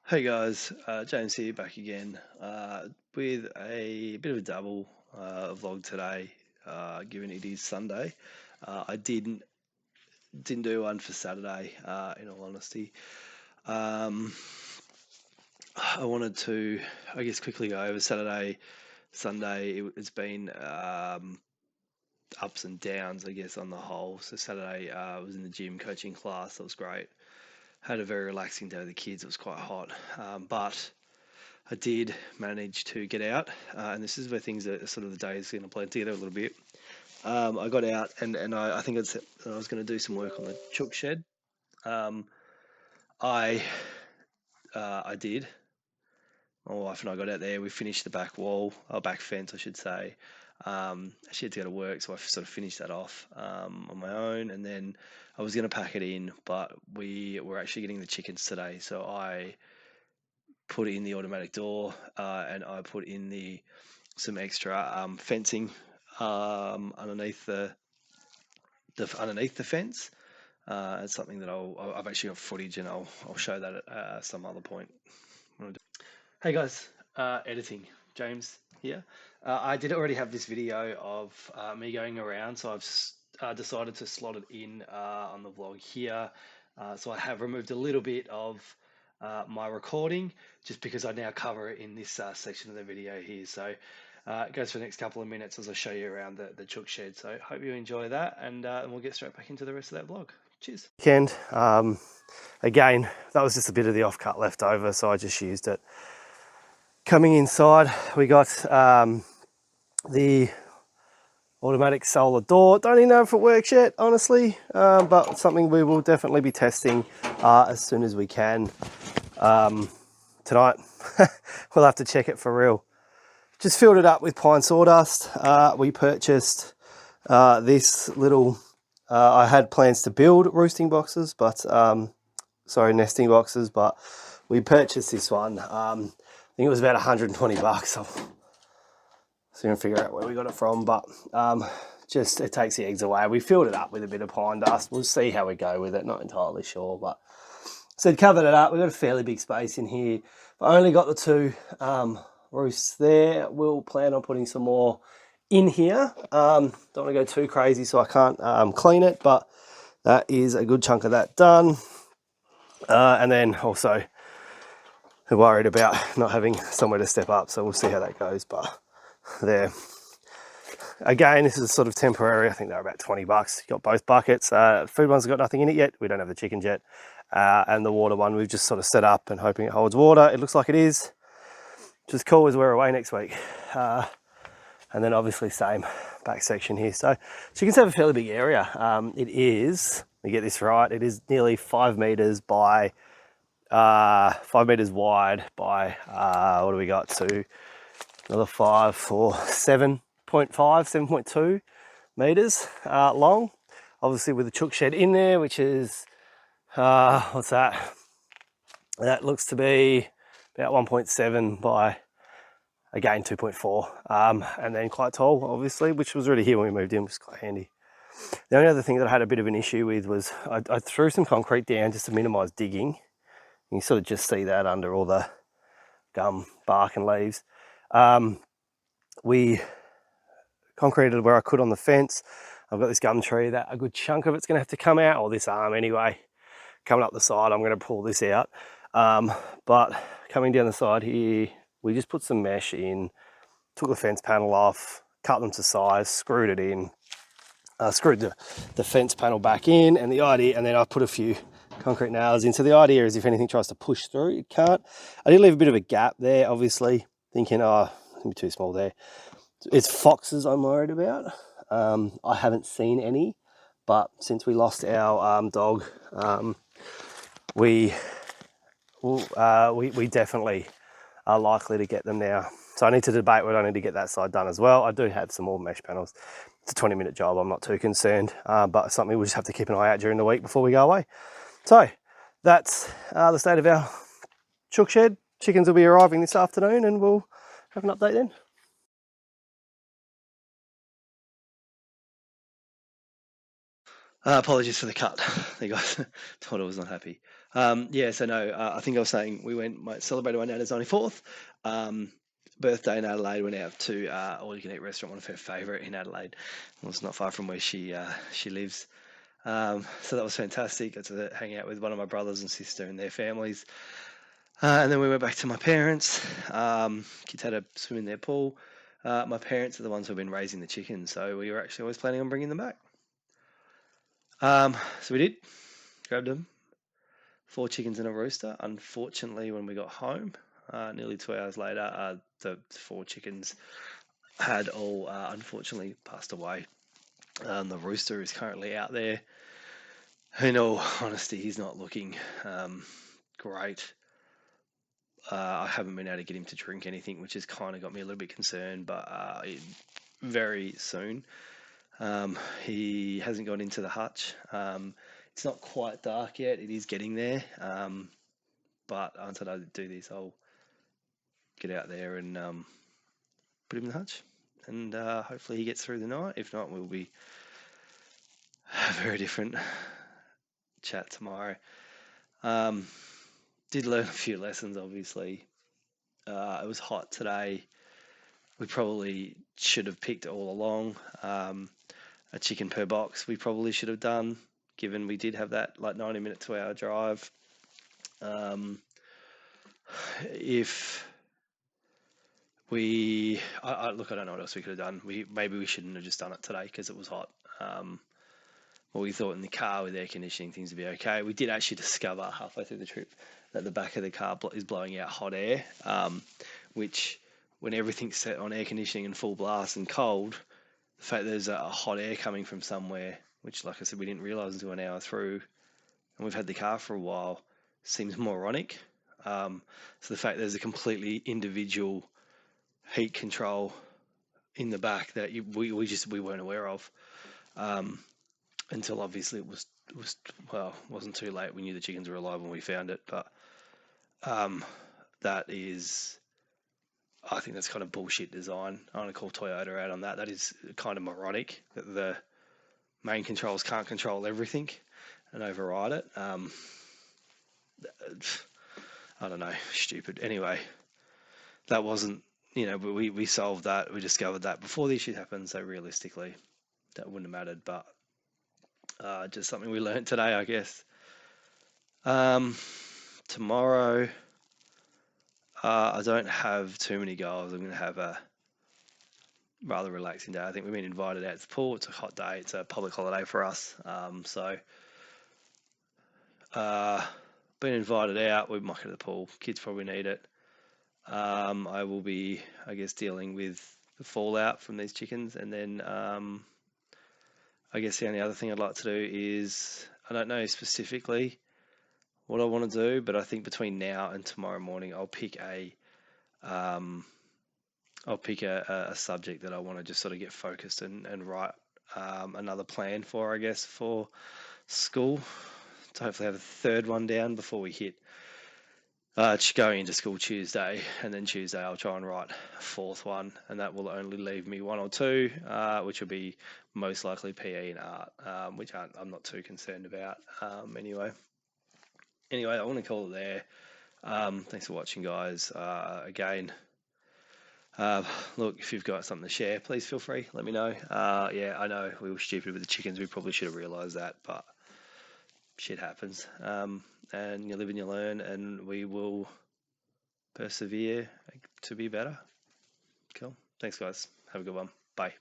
Hey guys, James here back again with a bit of a double vlog today, given it is Sunday. I didn't do one for Saturday, in all honesty. Um, I wanted to, I guess, quickly go over Saturday, Sunday. It's been ups and downs, I guess, on the whole. So Saturday, I was in the gym coaching class. That was great. Had a very relaxing day with the kids. It was quite hot, but I did manage to get out, and this is where things are sort of the days going to blend together a little bit. I got out, and I think I was going to do some work on the chook shed. Um, I I did. My wife and I got out there. We finished the back wall, or back fence, I should say. She had to go to work, so I sort of finished that off on my own, and then I was going to pack it in, but we were actually getting the chickens today, so I put in the automatic door, and I put in some extra fencing underneath the fence. It's something that I've actually got footage, and I'll show that at some other point. Hey guys, editing. James here. I did already have this video of me going around, so I've decided to slot it in on the vlog here. So I have removed a little bit of my recording just because I now cover it in this section of the video here. So it goes for the next couple of minutes as I show you around the chook shed. So hope you enjoy that, and we'll get straight back into the rest of that vlog. Cheers. Weekend. Again, that was just a bit of the offcut left over, so I just used it. Coming inside, we got the automatic solar door. Don't even know if it works yet, honestly, but something we will definitely be testing as soon as we can tonight. We'll have to check it for real. Just filled it up with pine sawdust. We purchased this little, I had plans to build roosting boxes, but nesting boxes, but we purchased this one. I think it was about 120 bucks. So soon figure out where we got it from, but just it takes the eggs away. We filled it up with a bit of pine dust. We'll see how we go with it. Not entirely sure, but so covered it up. We've got a fairly big space in here. I only got the two roosts there. We'll plan on putting some more in here. Don't want to go too crazy, so I can't clean it, but that is a good chunk of that done. And then also worried about not having somewhere to step up, so we'll see how that goes. But there, again, this is sort of temporary. I think they're about 20 bucks. Got both buckets. Food ones have got nothing in it yet. We don't have the chickens yet. And the water one we've just sort of set up and hoping it holds water. It looks like it is, which is cool as we're away next week. And then obviously same back section here. So chickens have a fairly big area. It is, let me get this right, it is nearly 5 meters by 5 meters wide by what do we got, to another 5 for 7.5 7.2 meters long, obviously with the chook shed in there, which is what's that, looks to be about 1.7 by again 2.4, and then quite tall obviously, which was already here when we moved in, which was quite handy. The only other thing that I had a bit of an issue with was I threw some concrete down just to minimize digging. You sort of just see that under all the gum, bark and leaves. We concreted where I could on the fence. I've got this gum tree that a good chunk of it's going to have to come out, or this arm anyway, coming up the side. I'm going to pull this out. But coming down the side here, we just put some mesh in, took the fence panel off, cut them to size, screwed it in, screwed the fence panel back in, and then I put a few concrete nails in. So the idea is if anything tries to push through, it can't. I did leave a bit of a gap there, obviously, thinking, oh, it's gonna be too small there. It's foxes I'm worried about. I haven't seen any, but since we lost our dog, we definitely are likely to get them now. So I need to debate whether I need to get that side done as well. I do have some more mesh panels. It's a 20-minute job, I'm not too concerned, but something we'll just have to keep an eye out during the week before we go away. So that's the state of our chook shed. Chickens will be arriving this afternoon and we'll have an update then. Apologies for the cut. The guys thought I was not happy. Yeah, so no, I think I was saying we celebrated my nana's 94th birthday in Adelaide. Went out to all you can eat restaurant, one of her favourite in Adelaide. Well, it's not far from where she lives. So that was fantastic. Got to hang out with one of my brothers and sister and their families. And then we went back to my parents. Kids had a swim in their pool. My parents are the ones who've been raising the chickens, so we were actually always planning on bringing them back. So we did, grabbed them, 4 chickens and a rooster. Unfortunately, when we got home, nearly 2 hours later, the 4 chickens had all unfortunately passed away. The rooster is currently out there. In all honesty, he's not looking great. I haven't been able to get him to drink anything, which has kind of got me a little bit concerned, but very soon. He hasn't gone into the hutch. It's not quite dark yet. It is getting there. But until I do this, I'll get out there and put him in the hutch. And hopefully he gets through the night. If not, we'll be a very different chat tomorrow. Did learn a few lessons, obviously. It was hot today. We probably should have picked all along. A chicken per box we probably should have done, given we did have that like 90-minute to hour drive. If we, look, I don't know what else we could have done. Maybe we shouldn't have just done it today because it was hot. Well, we thought in the car with air conditioning things would be okay. We did actually discover halfway through the trip that the back of the car is blowing out hot air, which when everything's set on air conditioning and full blast and cold, the fact there's a hot air coming from somewhere, which, like I said, we didn't realise until an hour through, and we've had the car for a while, seems moronic. So the fact there's a completely individual heat control in the back that we weren't aware of, until obviously it wasn't too late. We knew the chickens were alive when we found it, but that is, I think that's kind of bullshit design. I want to call Toyota out on that. That is kind of moronic that the main controls can't control everything and override it. I don't know, stupid. Anyway, that wasn't, we solved that. We discovered that before the issue happened. So realistically, that wouldn't have mattered. But just something we learned today, I guess. Tomorrow, I don't have too many goals. I'm going to have a rather relaxing day. I think we've been invited out to the pool. It's a hot day. It's a public holiday for us. Been invited out. We might go to the pool. Kids probably need it. I will be, I guess, dealing with the fallout from these chickens. And then I guess the only other thing I'd like to do is, I don't know specifically what I want to do, but I think between now and tomorrow morning, I'll pick a subject that I want to just sort of get focused and write another plan for, I guess, for school, to hopefully have a third one down before we hit going into school Tuesday. And then Tuesday I'll try and write a 4th one, and that will only leave me 1 or 2, which will be most likely PE and art, which I'm not too concerned about anyway. I want to call it there. Thanks for watching, guys. Again, look, if you've got something to share, please feel free. Let me know. Yeah, I know we were stupid with the chickens. We probably should have realised that, but shit happens. And you live and you learn, and we will persevere to be better. Cool. Thanks, guys. Have a good one. Bye.